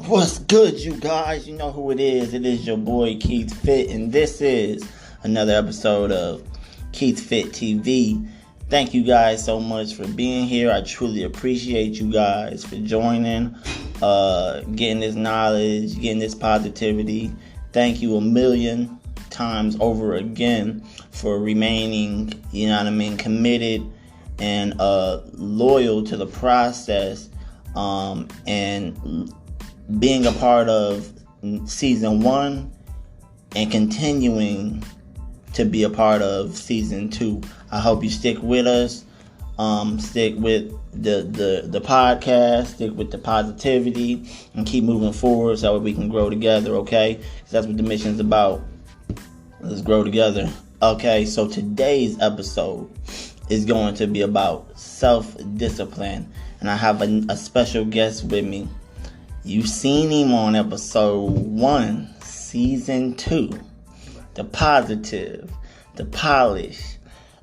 What's good, you guys? You know who it is. It is your boy Keith Fit, and this is another episode of Keith Fit TV. Thank you guys so much for being here. I truly appreciate you guys for joining, getting this knowledge, getting this positivity. Thank you a million times over again for remaining, committed and loyal to the process, and being a part of season 1 and continuing to be a part of season 2. I hope you stick with us, stick with the podcast, stick with the positivity, and keep moving forward so that we can grow together, okay? 'Cause that's what the mission's about. Let's grow together. Okay, so today's episode is going to be about self-discipline, and I have a special guest with me. You've seen him on episode 1, season 2. The positive, the polished,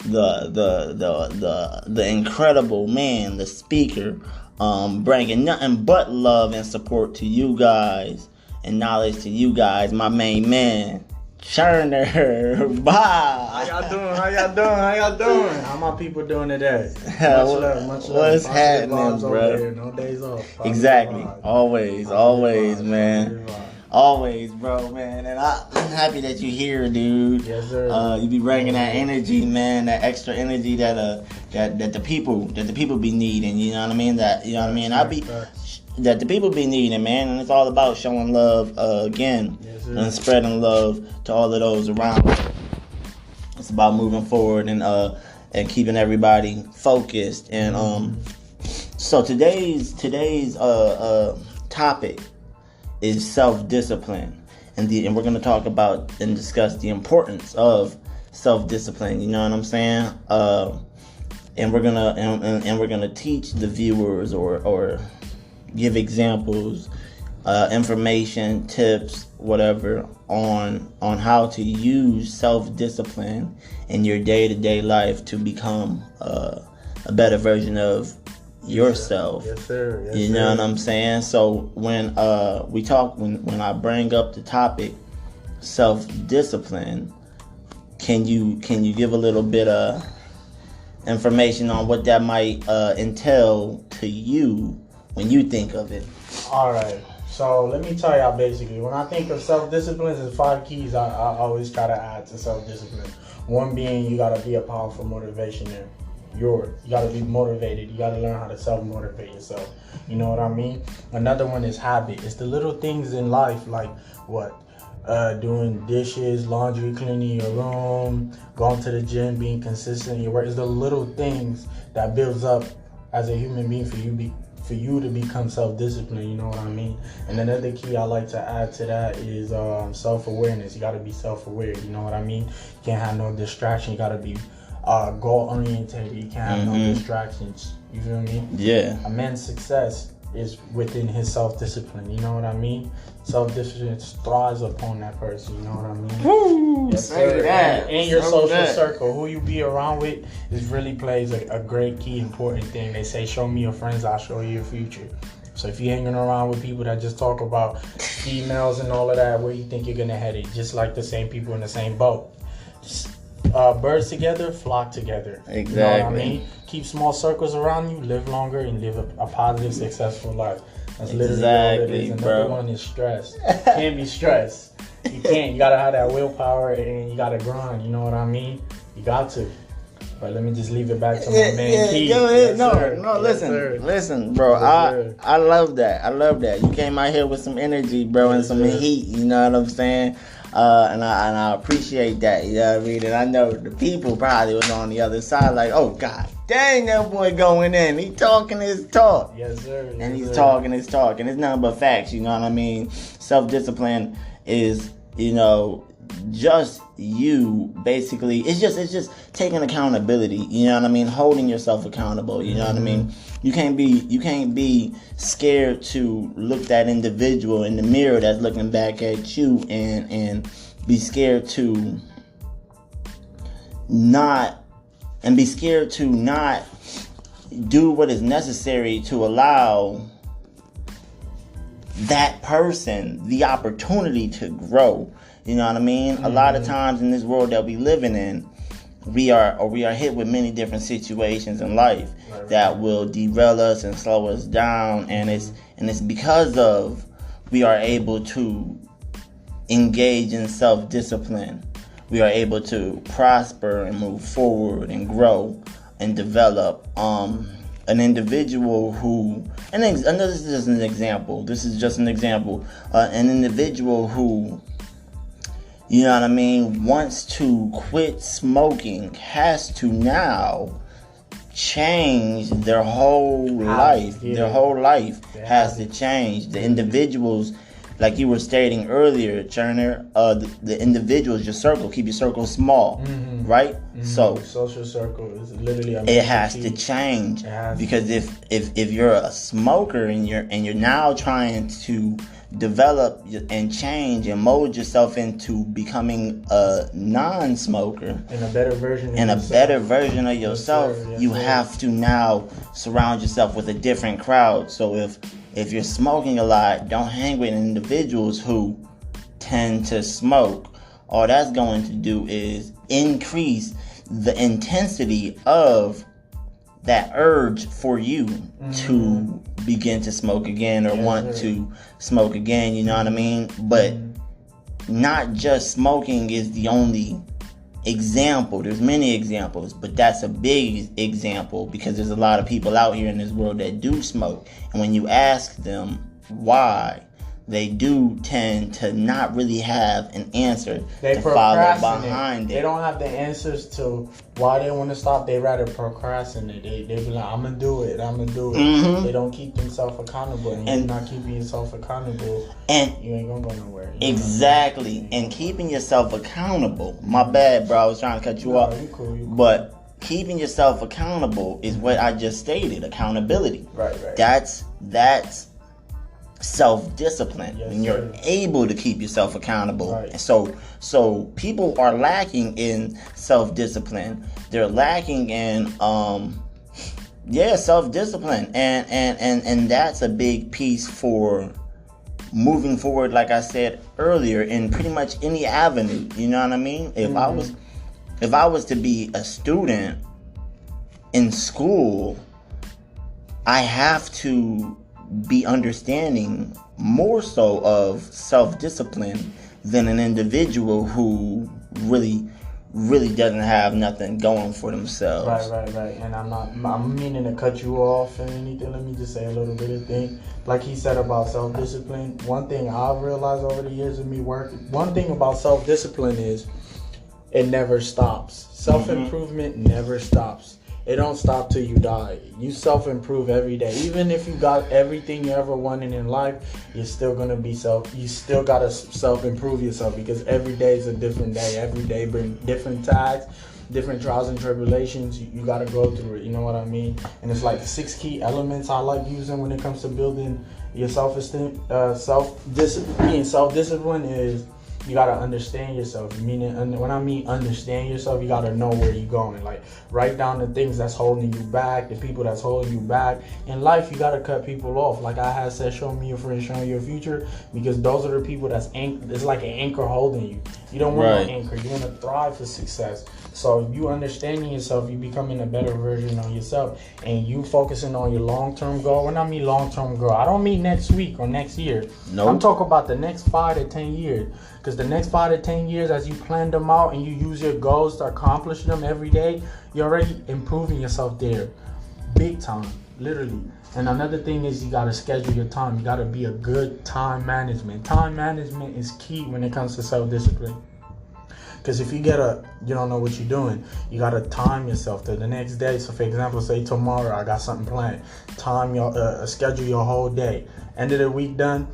the incredible man, the speaker, bringing nothing but love and support to you guys and knowledge to you guys. My main man, Churner. Bye. How y'all doing? How my people doing today? Much love. What's happening, bro? No days off. Exactly. Always, man. Always, bro, man. And I'm happy that you're here, dude. Yes, sir. You be bringing that energy, man. That extra energy that the people be needing. You know what I mean? That the people be needing, man. And it's all about showing love again, yes, and spreading love to all of those around. It's about moving forward and keeping everybody focused. And so today's topic is self-discipline, and we're going to talk about and discuss the importance of self-discipline. You know what I'm saying? And we're gonna teach the viewers or give examples, information, tips, whatever on how to use self-discipline in your day-to-day life to become a better version of yourself. Yes, sir. Yes, you know what I'm saying? So when when I bring up the topic self-discipline, can you give a little bit of information on what that might entail to you when you think of it? All right. So let me tell y'all basically, when I think of self-discipline, there's 5 keys I always try to add to self-discipline. One being, you gotta be a powerful motivation there. You gotta be motivated. You gotta learn how to self-motivate yourself. You know what I mean? Another one is habit. It's the little things in life, like doing dishes, laundry, cleaning your room, going to the gym, being consistent in your work. It's the little things that builds up as a human being for you to become self-disciplined. You know what I mean? And another key I like to add to that is self-awareness. You gotta be self-aware. You know what I mean? You can't have no distraction. You gotta be goal oriented. You can't have no distractions. You feel me? Yeah. A man's success is within his self-discipline. You know what I mean? Self-discipline thrives upon that person. You know what I mean? Woo! Yes, say that. In your social circle, who you be around with really plays a great key important thing. They say, show me your friends, I'll show you your future. So if you're hanging around with people that just talk about females and all of that, where you think you're gonna head it? Just like the same people in the same boat. Birds together, flock together. Exactly. You know what I mean? Keep small circles around you, live longer, and live a positive, successful life. That's literally all it is. Another one is stress. Can't be stressed. You can't. You gotta have that willpower, and you gotta grind. You know what I mean? You got to. But let me just leave it back to my man Keith. Go ahead. Yes, Listen, bro. Yes, I love that. You came out here with some energy, bro, and some heat. You know what I'm saying? And I appreciate that, you know what I mean? And I know the people probably was on the other side like, oh, God dang, that boy going in. He talking his talk. Yes, sir. And he's talking his talk. And it's nothing but facts, you know what I mean? Self-discipline is, just you, basically. It's just taking accountability, you know what I mean? Holding yourself accountable, you know what I mean? You can't be scared to look that individual in the mirror that's looking back at you and be scared to not do what is necessary to allow that person the opportunity to grow. You know what I mean? A lot of times in this world that we living in, we are hit with many different situations in life that will derail us and slow us down, and it's because of we are able to engage in self-discipline. We are able to prosper and move forward and grow and develop. An individual who, and this is just an example. This is just an example. An individual who, you know what I mean, wants to quit smoking has to now change their whole life. Their whole life has to change. The individuals, like you were stating earlier, Turner, the individuals, your circle, keep your circle small, right? So social circle is literally it has to change, because if you're a smoker and you're now trying to develop and change and mold yourself into becoming a non-smoker and a better version of yourself, you have to now surround yourself with a different crowd. So if you're smoking a lot, don't hang with individuals who tend to smoke. All that's going to do is increase the intensity of that urge for you to begin to smoke again or want to smoke again, you know what I mean? But not just smoking is the only example. There's many examples, but that's a big example, because there's a lot of people out here in this world that do smoke, and when you ask them why, they do tend to not really have an answer to follow behind it. They don't have the answers to why they want to stop. They rather procrastinate. They be like, I'm gonna do it. They don't keep themselves accountable, and you're not keeping yourself accountable, and you ain't gonna go nowhere. Exactly. And keeping yourself accountable. My bad, bro. I was trying to cut you off. You cool. But keeping yourself accountable is what I just stated. Accountability. Right. That's self-discipline. When you're able to keep yourself accountable. Right. So people are lacking in self-discipline. They're lacking in self-discipline, and that's a big piece for moving forward, like I said earlier, in pretty much any avenue. You know what I mean? If I was to be a student in school, I have to be understanding more so of self-discipline than an individual who really doesn't have nothing going for themselves. Right. And I'm meaning to cut you off and anything. Let me just say a little bit of thing. Like he said about self-discipline, one thing I've realized over the years of me working, one thing about self-discipline is it never stops. Self-improvement never stops. It don't stop till you die. You self-improve every day. Even if you got everything you ever wanted in life, you're still gonna be you still gotta self-improve yourself, because every day is a different day. Every day brings different tags, different trials and tribulations. You gotta go through it. You know what I mean? And it's like 6 key elements I like using when it comes to building your self-esteem, self-discipline is, you gotta understand yourself. Meaning, when I mean understand yourself, you gotta know where you're going. Like, write down the things that's holding you back, the people that's holding you back. In life, you gotta cut people off. Like I had said, show me your friend, show me your future, because those are the people that's it's like an anchor holding you. You don't want an anchor. You want to thrive for success. So you understanding yourself, you becoming a better version of yourself, and you focusing on your long-term goal. When I mean long-term goal, I don't mean next week or next year. Nope. I'm talking about the next 5 to 10 years. Because the next 5 to 10 years, as you plan them out and you use your goals to accomplish them every day, you're already improving yourself there. Big time, literally. And another thing is, you got to schedule your time. You got to be a good time management. Time management is key when it comes to self-discipline. Because if you don't know what you're doing, you got to time yourself to the next day. So for example, say tomorrow I got something planned. Schedule your whole day. End of the week done.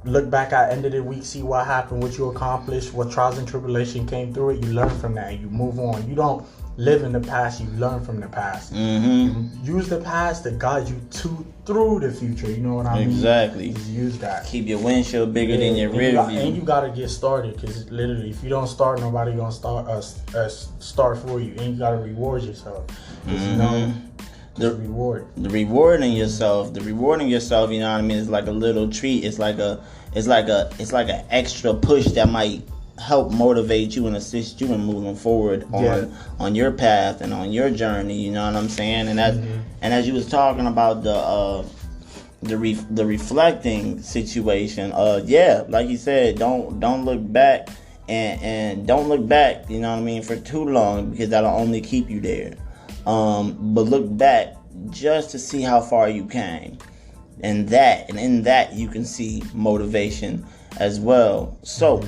Look back at end of the week, see what happened, what you accomplished, what trials and tribulation came through it. You learn from that and you move on. You don't live in the past, you learn from the past. You use the past to guide you through the future. You know what I mean? Exactly. Just use that. Keep your windshield bigger than your rear view. And you got to get started, because literally, if you don't start, nobody going to start for you. And you got to reward yourself. You know? The rewarding yourself, you know what I mean, is like a little treat. It's like an extra push that might help motivate you and assist you in moving forward on your path and on your journey. You know what I'm saying? And as you was talking about the reflecting situation, like you said, don't look back and don't look back. You know what I mean, for too long, because that'll only keep you there. But look back just to see how far you came, and in that you can see motivation as well. So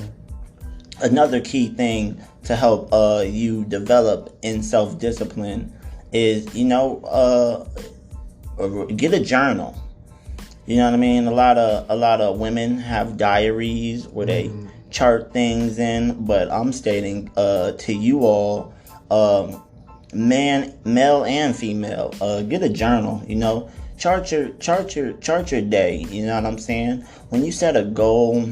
another key thing to help you develop in self-discipline is, get a journal. You know what I mean? A lot of women have diaries where they chart things in, but I'm stating to you all, male and female, get a journal. Chart your day. You know what I'm saying? When you set a goal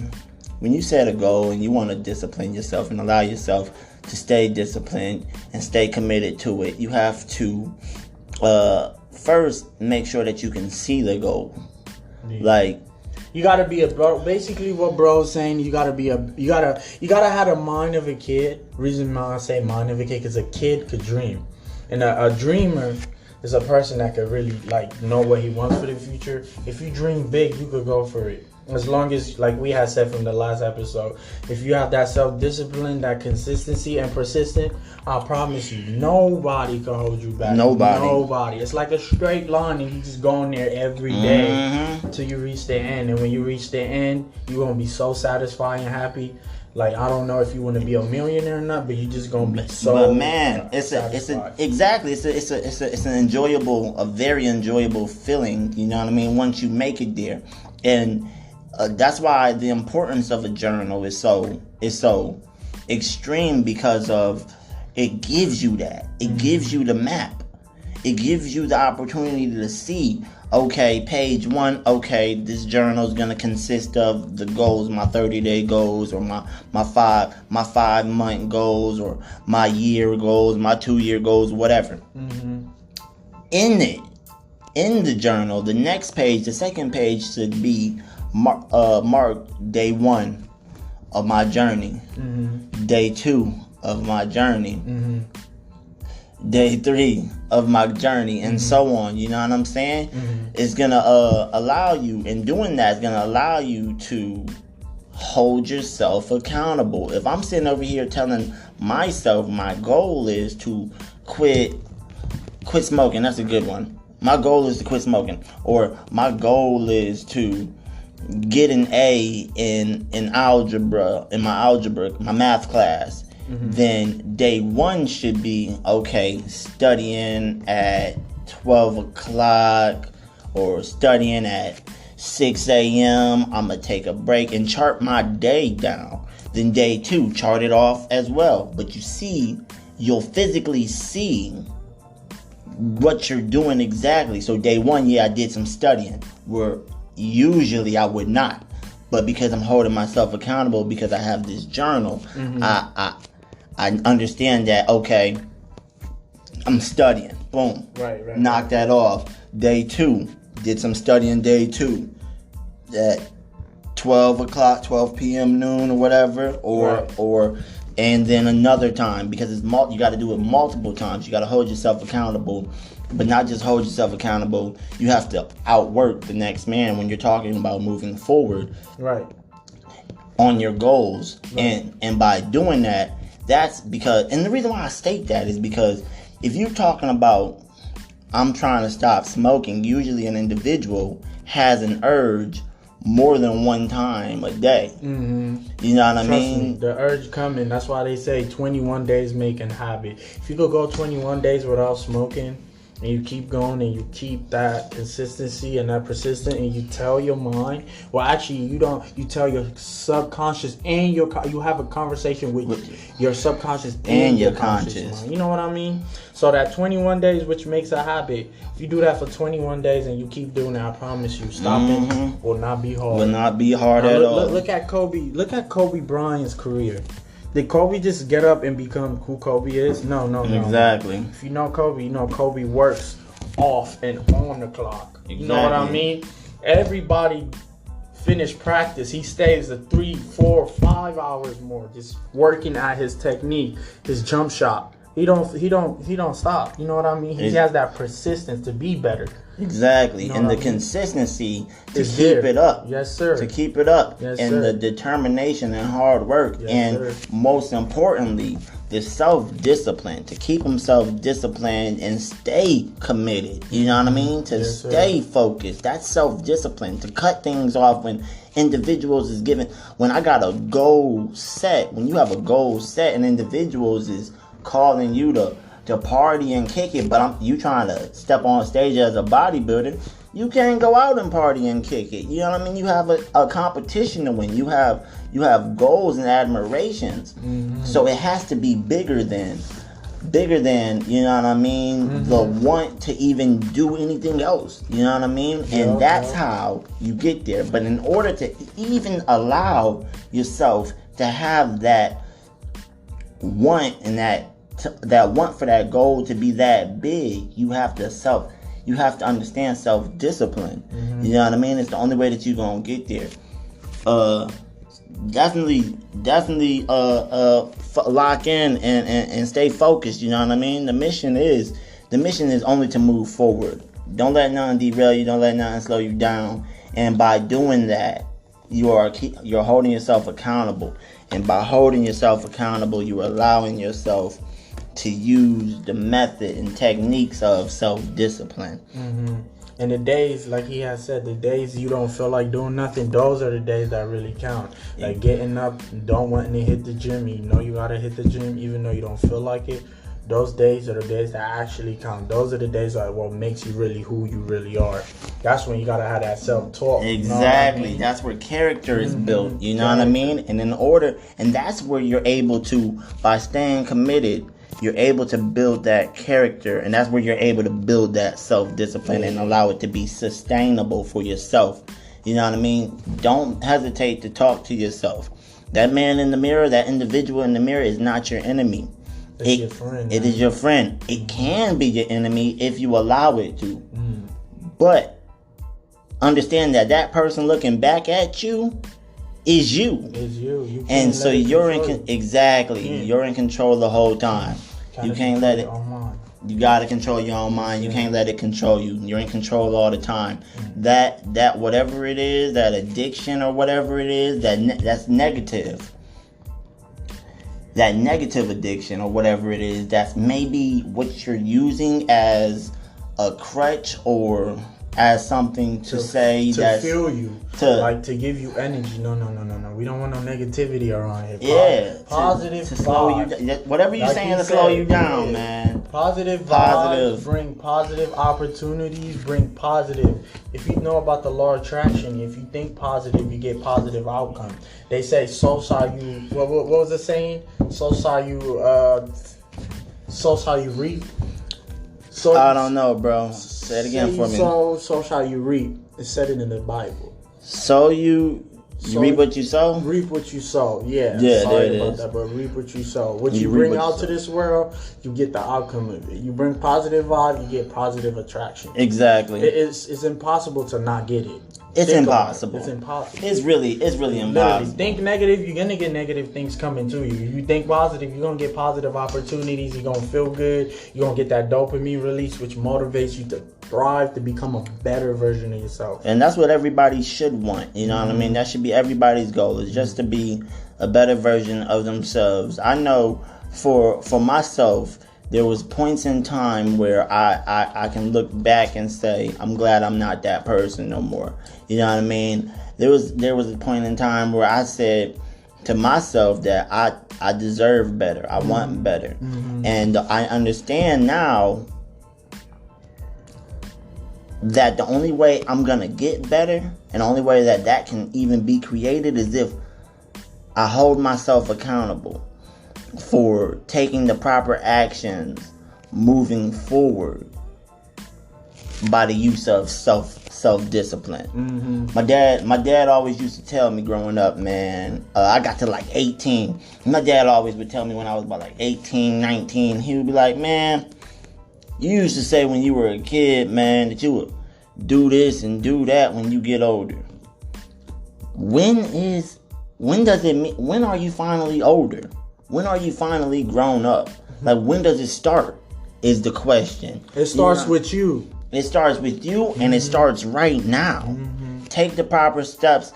and you want to discipline yourself and allow yourself to stay disciplined and stay committed to it, you have to first make sure that you can see the goal. Like, you gotta be basically what bro's saying, you gotta have the mind of a kid. Reason why I say mind of a kid, because a kid could dream. And a dreamer is a person that could really know what he wants for the future. If you dream big, you could go for it. As long as, like we had said from the last episode, if you have that self-discipline, that consistency and persistence, I promise you, nobody can hold you back. Nobody. It's like a straight line, and you just go in there every day till you reach the end. And when you reach the end, you're going to be so satisfied and happy. Like, I don't know if you want to be a millionaire or not, but you're just going to be so. But man, it's an enjoyable, a very enjoyable feeling. You know what I mean? Once you make it there, and that's why the importance of a journal is so extreme, because of it gives you that. It gives you the map. It gives you the opportunity to see, okay, page 1, okay, this journal is going to consist of the goals, my 30-day goals, or my 5-month goals, or my year goals, my 2-year goals, whatever. In the journal, the next page, the second page should be marked day 1 of my journey, day 2 of my journey, day 3 of my journey, and so on. You know what I'm saying? It's gonna allow you, in doing that, it's gonna allow you to hold yourself accountable. If I'm sitting over here telling myself my goal is to quit smoking, that's a good one. My goal is to quit smoking, or my goal is to get an A in algebra, my math class. Then day 1 should be, okay, studying at 12 o'clock or studying at 6 a.m. I'm going to take a break and chart my day down. Then day 2, chart it off as well. But you'll physically see what you're doing exactly. So day 1, I did some studying, where usually I would not. But because I'm holding myself accountable, because I have this journal, I understand that, okay, I'm studying. Boom. Right. Knock that off. Day 2, did some studying day 2. At 12 o'clock, 12 p.m., noon, or whatever. And then another time, because you got to do it multiple times. You got to hold yourself accountable. But not just hold yourself accountable, you have to outwork the next man when you're talking about moving forward. Right. On your goals. Right. And by doing that, that's because, and the reason why I state that is because if you're talking about, I'm trying to stop smoking, usually an individual has an urge more than one time a day. You know what I mean? Me, the urge coming. That's why they say 21 days make a habit. If you could go 21 days without smoking, and you keep going, and you keep that consistency and that persistence, and you tell your mind, well, actually, you tell your subconscious, and you have a conversation with your subconscious and your conscious mind. You know what I mean? So that 21 days, which makes a habit, if you do that for 21 days and you keep doing it, I promise you, stopping will not be hard. Will not be hard at all. Look at Kobe. Look at Kobe Bryant's career. Did Kobe just get up and become who Kobe is? No. Exactly. If you know Kobe, you know Kobe works off and on the clock. Exactly. You know what I mean? Everybody finish practice, he stays 3, 4, 5 hours more just working at his technique, his jump shot. He don't stop. You know what I mean? He has that persistence to be better. Exactly. You know and the I mean? Consistency to It's keep there. it up. Yes, sir. To keep it up. Yes, and sir. the determination and hard work. Yes, and sir. most importantly, the self-discipline. To keep himself disciplined and stay committed. You know what I mean? To Yes, sir. stay focused. That's self-discipline. To cut things off when individuals is given. When I got a goal set. When you have a goal set and individuals is calling you to party and kick it, but you trying to step on stage as a bodybuilder, you can't go out and party and kick it. You know what I mean? You have a competition to win. You have goals and admirations. Mm-hmm. So it has to be bigger than, you know what I mean, mm-hmm. the want to even do anything else. You know what I mean? And that's how you get there. But in order to even allow yourself to have that want and that want for that goal to be that big, you have to understand self-discipline. Mm-hmm. You know what I mean? It's the only way that you're gonna get there. Definitely lock in and stay focused. You know what I mean? The mission is only to move forward. Don't let nothing derail you. Don't let nothing slow you down. And by doing that, you're holding yourself accountable. And by holding yourself accountable, you're allowing yourself to use the method and techniques of self-discipline. Mm-hmm. And the days, like he has said, the days you don't feel like doing nothing, those are the days that really count. Like getting up, don't wanting to hit the gym. You know you gotta hit the gym even though you don't feel like it. Those days are the days that actually count. Those are the days that what makes you really who you really are. That's when you gotta have that self-talk. Exactly. You know what I mean? That's where character is built. You know what I mean? And that's where you're able to, by staying committed, you're able to build that character, and that's where you're able to build that self-discipline and allow it to be sustainable for yourself. You know what I mean? Don't hesitate to talk to yourself. That man in the mirror, that individual in the mirror is not your enemy. It's your friend. It is your friend. It can be your enemy if you allow it to. But understand that person looking back at you is you. Is you. And so you're you're in control the whole time. You can't let it. You gotta control your own mind. You can't let it control you. You're in control all the time. That whatever it is, that addiction or whatever it is, that's negative. That negative addiction or whatever it is, that's maybe what you're using as a crutch or as something to say to fuel you, to give you energy. No. We don't want no negativity around here. Yeah, positive to slow you down. Whatever you're saying to slow you down, man. Positive vibes bring positive opportunities. Bring positive. If you know about the law of attraction, if you think positive, you get positive outcome. They say, "So shall you." What was the saying? So shall you reap. So I don't know, bro. Say it again for me. So shall you reap. It said it in the Bible. So you reap what you sow? Reap what you sow. Yeah. Yeah, Sorry there it about is. that, but reap what you sow. What you bring out to this world, you get the outcome of it. You bring positive vibe, you get positive attraction. Exactly. It's impossible to not get it. It's impossible. It's impossible. It's really impossible. Literally, think negative, you're gonna get negative things coming to you. If you think positive, you're gonna get positive opportunities. You're gonna feel good. You're gonna get that dopamine release, which motivates you to thrive, to become a better version of yourself. And that's what everybody should want. You know what I mean? That should be everybody's goal, is just to be a better version of themselves. I know for myself, there was points in time where I can look back and say, I'm glad I'm not that person no more. You know what I mean? There was a point in time where I said to myself that I deserve better. I want better. And I understand now that the only way I'm going to get better and the only way that can even be created is if I hold myself accountable for taking the proper actions moving forward by the use of self-discipline. My dad always used to tell me growing up, man, I got to like 18. My dad always would tell me when I was about like 18, 19, he would be like, man, You used to say when you were a kid, man, that you would do this and do that when you get older. When are you finally older? When are you finally grown up? Like, when does it start is the question. It starts with you. It starts with you, and it starts right now. Take the proper steps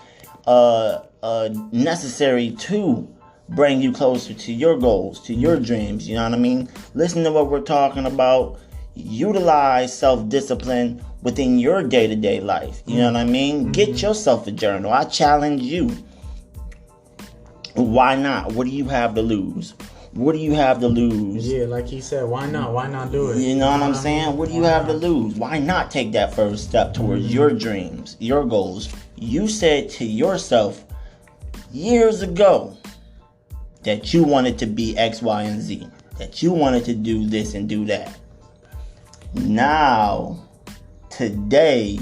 necessary to bring you closer to your goals, to your dreams. You know what I mean? Listen to what we're talking about. Utilize self-discipline within your day-to-day life. You know what I mean? Get yourself a journal. I challenge you. Why not? What do you have to lose? What do you have to lose? Yeah, like he said, why not? Why not do it? You know what I'm saying? What do you have to lose? Why not take that first step towards your dreams, your goals? You said to yourself years ago that you wanted to be X, Y, and Z. That you wanted to do this and do that. Now, today,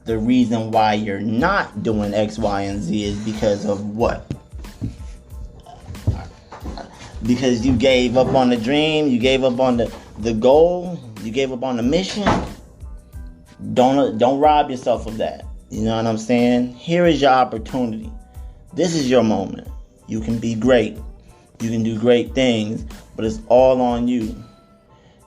the reason why you're not doing X, Y, and Z is because of what? Because you gave up on the dream, you gave up on the goal, you gave up on the mission. Don't rob yourself of that. You know what I'm saying? Here is your opportunity. This is your moment. You can be great. You can do great things, but it's all on you.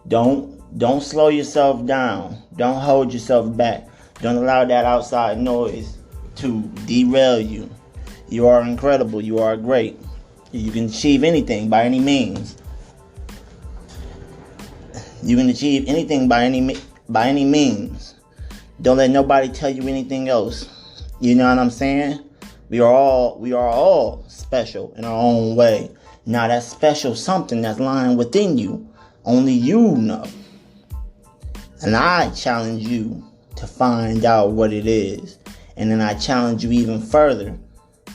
Don't slow yourself down. Don't hold yourself back. Don't allow that outside noise to derail you. You are incredible. You are great. You can achieve anything by any means. You can achieve anything by any means. Don't let nobody tell you anything else. You know what I'm saying? We are all special in our own way. Now that special something that's lying within you, only you know. And I challenge you to find out what it is. And then I challenge you even further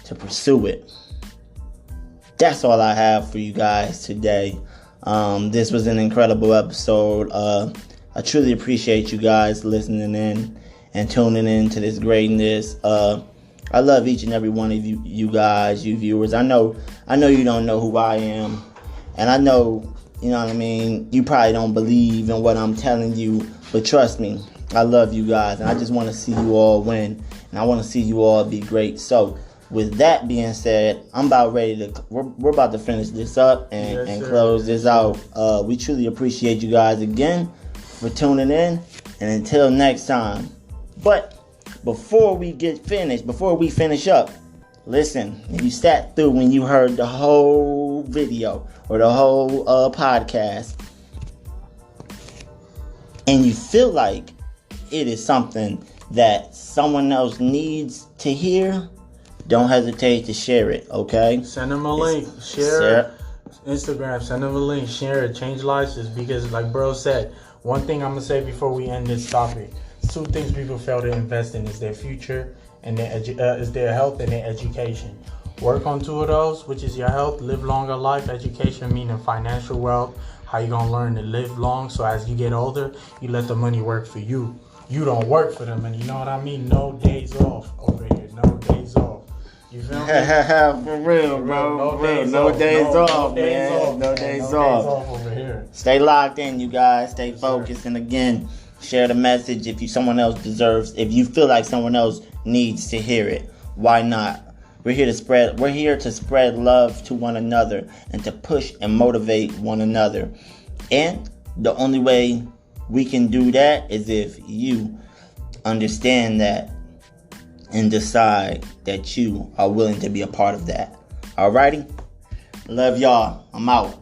to pursue it. That's all I have for you guys today. This was an incredible episode. I truly appreciate you guys listening in and tuning in to this greatness. I love each and every one of you guys, you viewers. I know you don't know who I am. And I know, you know what I mean, you probably don't believe in what I'm telling you. But trust me, I love you guys. And I just want to see you all win. And I want to see you all be great. So, with that being said, I'm about ready to. We're about to finish this up and close this out. We truly appreciate you guys again for tuning in, and until next time. But before we finish up, listen. If you sat through when you heard the whole video or the whole podcast, and you feel like it is something that someone else needs to hear, don't hesitate to share it, okay? Send them a link. Share it. Instagram, send them a link. Share it. Change lives. Because like bro said, one thing I'm going to say before we end this topic. 2 things people fail to invest in is their future and is their health and their education. Work on 2 of those, which is your health, live longer life, education, meaning financial wealth, how you going to learn to live long so as you get older, you let the money work for you. You don't work for them, and you know what I mean? No days off over here. No days off. You feel me? For real, bro. No days off, man. No days off over here. Stay locked in, you guys. Stay focused. And again, share the message if someone else deserves. If you feel like someone else needs to hear it, why not? We're here to spread love to one another and to push and motivate one another. And the only way we can do that is if you understand that and decide that you are willing to be a part of that. Alrighty? Love y'all. I'm out.